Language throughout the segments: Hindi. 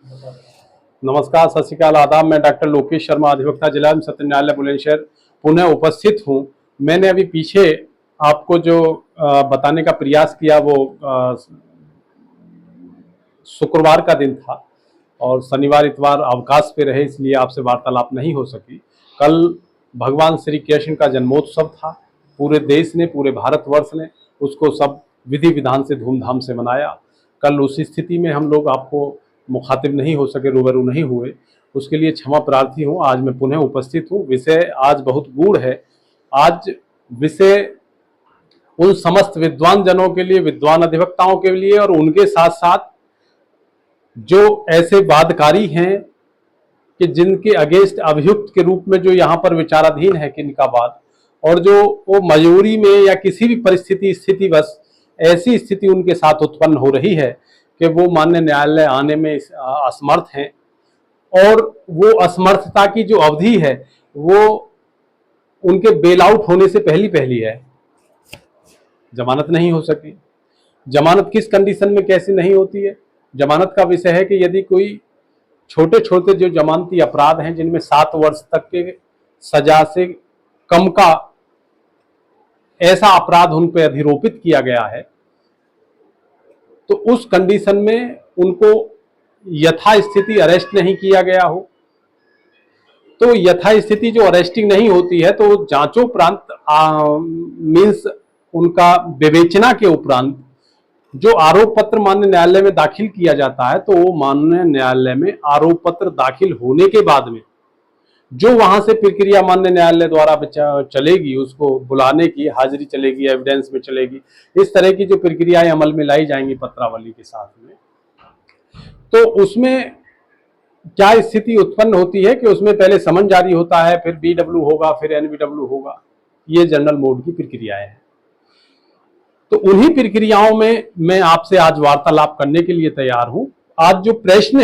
नमस्कार, सत श्री अकाल, आदाब। मैं डॉक्टर लोकेश शर्मा, अधिवक्ता, जिला एवं सत्र न्यायालय बुलंदशहर पुनः उपस्थित हूँ। मैंने अभी पीछे आपको जो बताने का प्रयास किया वो शुक्रवार का दिन था और शनिवार इतवार अवकाश पे रहे, इसलिए आपसे वार्तालाप नहीं हो सकी। कल भगवान श्री कृष्ण का जन्मोत्सव था। पूरे देश ने, पूरे भारतवर्ष ने उसको सब विधि विधान से धूमधाम से मनाया। कल उस स्थिति में हम लोग आपको मुखातिब नहीं हो सके, रूबरू नहीं हुए, उसके लिए क्षमा प्रार्थी हूँ। आज मैं पुनः उपस्थित हूँ। विषय आज बहुत गूढ़ है। आज विषय उन समस्त विद्वान जनों के लिए, विद्वान अधिवक्ताओं के लिए और उनके साथ साथ जो ऐसे वादकारी हैं कि जिनके अगेंस्ट अभियुक्त के रूप में जो यहाँ पर विचाराधीन है किनका वाद, और जो वो मजबूरी में या किसी भी स्थितिवश ऐसी स्थिति उनके साथ उत्पन्न हो रही है कि वो माननीय न्यायालय आने में असमर्थ हैं, और वो असमर्थता की जो अवधि है वो उनके बेल आउट होने से पहली है। जमानत नहीं हो सकी। जमानत किस कंडीशन में कैसे नहीं होती है? जमानत का विषय है कि यदि कोई छोटे छोटे जो जमानती अपराध हैं जिनमें 7 वर्ष तक के सजा से कम का ऐसा अपराध उन पर अधिरोपित किया गया है, तो उस कंडीशन में उनको यथास्थिति अरेस्ट नहीं किया गया हो, तो यथास्थिति जो अरेस्टिंग नहीं होती है तो जांचोपरांत मीन्स उनका विवेचना के उपरांत जो आरोप पत्र माननीय न्यायालय में दाखिल किया जाता है, तो वो माननीय न्यायालय में आरोप पत्र दाखिल होने के बाद में जो वहां से प्रक्रिया माननीय न्यायालय द्वारा चलेगी, उसको बुलाने की, हाजिरी चलेगी, एविडेंस में चलेगी, इस तरह की जो प्रक्रियाएं अमल में लाई जाएंगी पत्रावली के साथ में, तो उसमें क्या स्थिति उत्पन्न होती है कि उसमें पहले समन जारी होता है, फिर BW होगा, फिर NBW होगा। ये जनरल मोड की प्रक्रियाएं हैं। तो उन्हीं प्रक्रियाओं में मैं आपसे आज वार्तालाप करने के लिए तैयार हूं। आज जो प्रश्न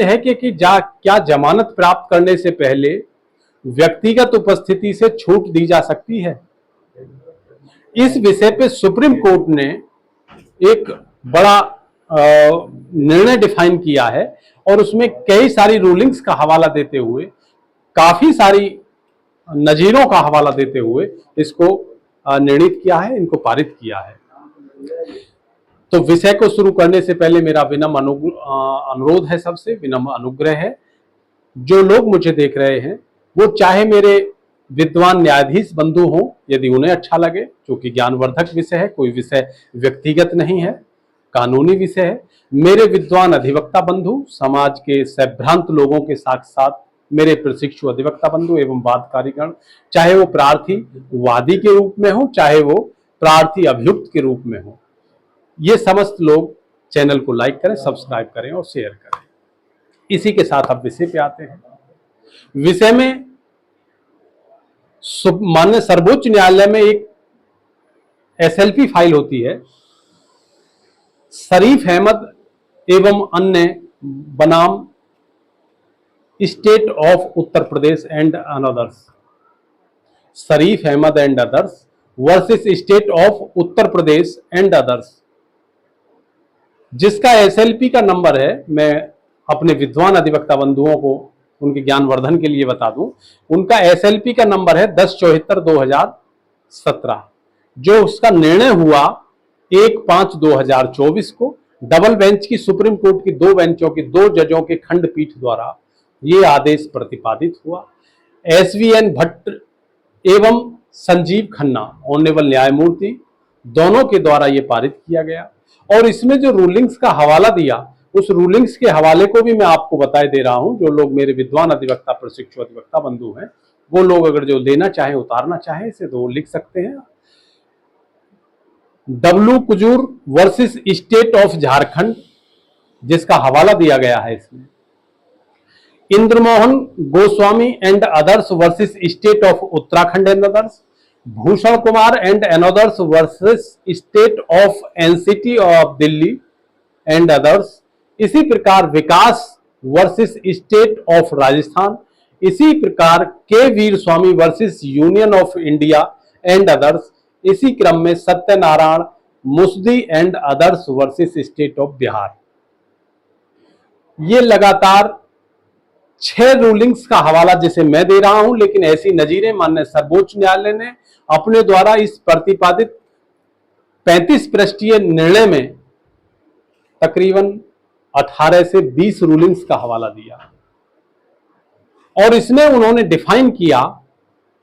है कि क्या जमानत प्राप्त करने से पहले व्यक्तिगत उपस्थिति से छूट दी जा सकती है? इस विषय पे सुप्रीम कोर्ट ने एक बड़ा निर्णय डिफाइन किया है और उसमें कई सारी रूलिंग्स का हवाला देते हुए, काफी सारी नजीरों का हवाला देते हुए इसको निर्णित किया है, इनको पारित किया है। तो विषय को शुरू करने से पहले मेरा विनम्र अनुरोध है, सबसे विनम्र अनुग्रह है, जो लोग मुझे देख रहे हैं वो चाहे मेरे विद्वान न्यायाधीश बंधु हों, यदि उन्हें अच्छा लगे, क्योंकि ज्ञानवर्धक विषय है, कोई विषय व्यक्तिगत नहीं है, कानूनी विषय है। मेरे विद्वान अधिवक्ता बंधु, समाज के सभ्रांत लोगों के साथ साथ मेरे प्रशिक्षु अधिवक्ता बंधु एवं वादकारीगण, चाहे वो प्रार्थी वादी के रूप में हो, चाहे वो प्रार्थी अभियुक्त के रूप में हो, ये समस्त लोग चैनल को लाइक करें, सब्सक्राइब करें और शेयर करें। इसी के साथ अब विषय पे आते हैं। विषय में माननीय सर्वोच्च न्यायालय में एक SLP फाइल होती है, शरीफ अहमद एवं अन्य बनाम state of Uttar Pradesh and others, Sharif Ahmad and others versus state of Uttar Pradesh and others, जिसका SLP का नंबर है, मैं अपने विद्वान अधिवक्ता बंधुओं को उनके ज्ञानवर्धन के लिए बता दूं, उनका SLP का नंबर है 1074/2017, जो उसका निर्णय हुआ 1/5/2024 को डबल बेंच की सुप्रीम कोर्ट की 2 बेंचों की 2 जजों के खंडपीठ द्वारा ये आदेश प्रतिपादित हुआ। SVN भट्ट एवं संजीव खन्ना, ऑनरेबल न्यायमूर्ति, दोनों के द्वारा ये पारित किया गया। और इसमें जो रूलिंग्स का हवाला दिया, उस रूलिंग्स के हवाले को भी मैं आपको बताए दे रहा हूं। जो लोग मेरे विद्वान अधिवक्ता, प्रशिक्षु अधिवक्ता बंधु हैं, वो लोग अगर जो लेना चाहे, उतारना चाहे, इसे तो लिख सकते हैं। W Kujur versus state of Jharkhand, जिसका हवाला दिया गया है इसमें। Indramohan Goswami and others versus state of Uttarakhand and others, Bhushan Kumar and others versus state of NCT of Delhi and others. इसी प्रकार Vikas versus state of Rajasthan, इसी प्रकार K Veeraswami versus union of India and others. इसी क्रम में Satyanarayan Musaddi and others versus state of Bihar. ये लगातार 6 रूलिंग्स का हवाला जिसे मैं दे रहा हूं, लेकिन ऐसी नजीरें माननीय सर्वोच्च न्यायालय ने अपने द्वारा इस प्रतिपादित 35 पृष्ठीय निर्णय में तकरीबन 18 से 20 रूलिंग्स का हवाला दिया और इसमें उन्होंने डिफाइन किया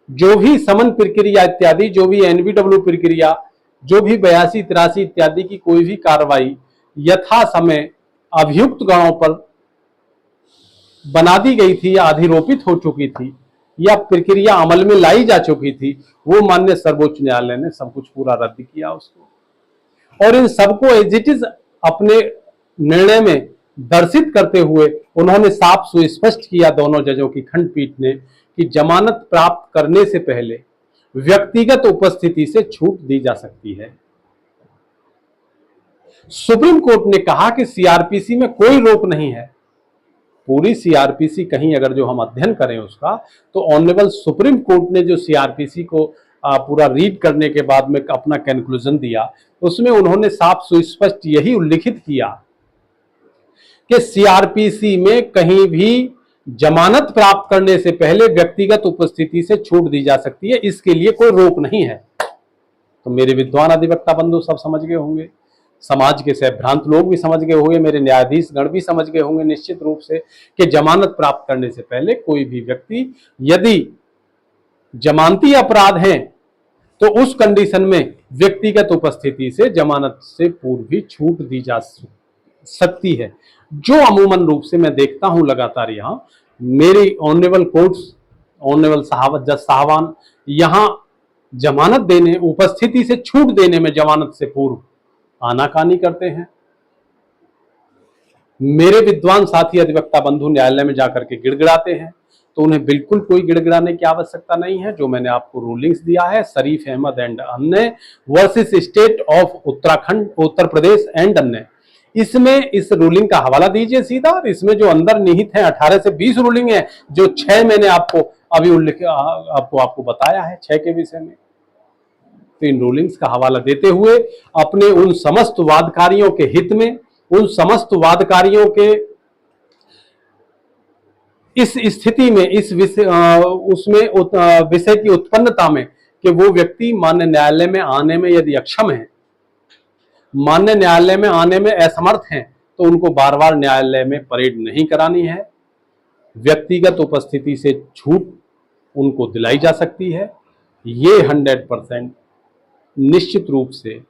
जो भी समन प्रक्रिया इत्यादि, जो भी एनबीडब्ल्यू प्रक्रिया, जो भी 82, 83 इत्यादि की कोई भी कार्रवाई यथा समय अभियुक्त गणों पर बना दी गई थी या अधिरोपित हो चुकी थी या प्रक्रिया अमल में लाई जा चुकी थी, वो माननीय सर्वोच्च न्यायालय ने सब कुछ पूरा रद्द किया उसको और इन सबको एज इट इज अपने निर्णय में दर्शित करते हुए उन्होंने साफ सुस्पष्ट किया दोनों जजों की खंडपीठ ने कि जमानत प्राप्त करने से पहले व्यक्तिगत उपस्थिति से छूट दी जा सकती है। सुप्रीम कोर्ट ने कहा कि सीआरपीसी में कोई रोक नहीं है। पूरी सीआरपीसी कहीं अगर जो हम अध्ययन करें उसका, तो ऑनरेबल सुप्रीम कोर्ट ने जो सीआरपीसी को पूरा रीड करने के बाद में अपना कंक्लूजन दिया, उसमें उन्होंने साफ सुस्पष्ट यही उल्लिखित किया कि सीआरपीसी में कहीं भी जमानत प्राप्त करने से पहले व्यक्तिगत उपस्थिति से छूट दी जा सकती है, इसके लिए कोई रोक नहीं है। तो मेरे विद्वान अधिवक्ता बंधु सब समझ गए होंगे, समाज के सहभ्रांत लोग भी समझ गए होंगे, मेरे न्यायाधीश गण भी समझ गए होंगे निश्चित रूप से कि जमानत प्राप्त करने से पहले कोई भी व्यक्ति यदि जमानती अपराध है तो उस कंडीशन में व्यक्तिगत उपस्थिति से जमानत से पूर्व भी छूट दी जा सकती है, जो अमूमन रूप से मैं देखता हूं लगातार यहां मेरी ऑनरेबल कोर्ट्स, ऑनरेबल जज साहबान यहां जमानत देने, उपस्थिति से छूट देने में जमानत से पूर्व आनाकानी करते हैं। मेरे विद्वान साथी अधिवक्ता बंधु न्यायालय में जाकर के गिड़गिड़ाते हैं, तो उन्हें बिल्कुल कोई गिड़गिड़ाने की आवश्यकता नहीं है। जो मैंने आपको रूलिंग्स दिया है, शरीफ अहमद एंड अन्य versus state of Uttarakhand, Uttar Pradesh and अन्य, इसमें इस रूलिंग का हवाला दीजिए सीधा, और इसमें जो अंदर निहित है 18 से 20 रूलिंग है, जो 6 मैंने आपको अभी उल्लेख आपको बताया है 6 के विषय में। तो इन रूलिंग्स का हवाला देते हुए अपने उन समस्त वादकारियों के हित में, उन समस्त वादकारियों के इस स्थिति में, इस विषय उसमें विषय की उत्पन्नता में कि वो व्यक्ति मान्य न्यायालय में आने में यदि अक्षम है, मान्य न्यायालय में आने में असमर्थ हैं, तो उनको बार बार न्यायालय में परेड नहीं करानी है। व्यक्तिगत उपस्थिति से छूट उनको दिलाई जा सकती है। ये 100% निश्चित रूप से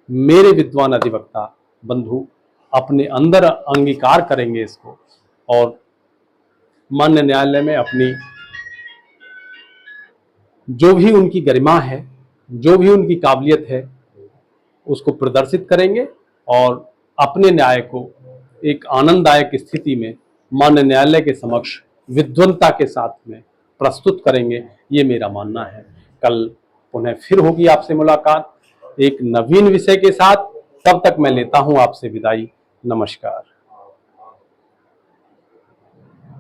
मेरे विद्वान अधिवक्ता बंधु अपने अंदर अंगीकार करेंगे इसको और मान्य न्यायालय में अपनी जो भी उनकी गरिमा है, जो भी उनकी काबिलियत है, उसको प्रदर्शित करेंगे और अपने न्याय को एक आनंददायक स्थिति में मान्य न्यायालय के समक्ष विद्वता के साथ में प्रस्तुत करेंगे। ये मेरा मानना है। कल पुनः फिर होगी आपसे मुलाकात एक नवीन विषय के साथ। तब तक मैं लेता हूं आपसे विदाई। नमस्कार।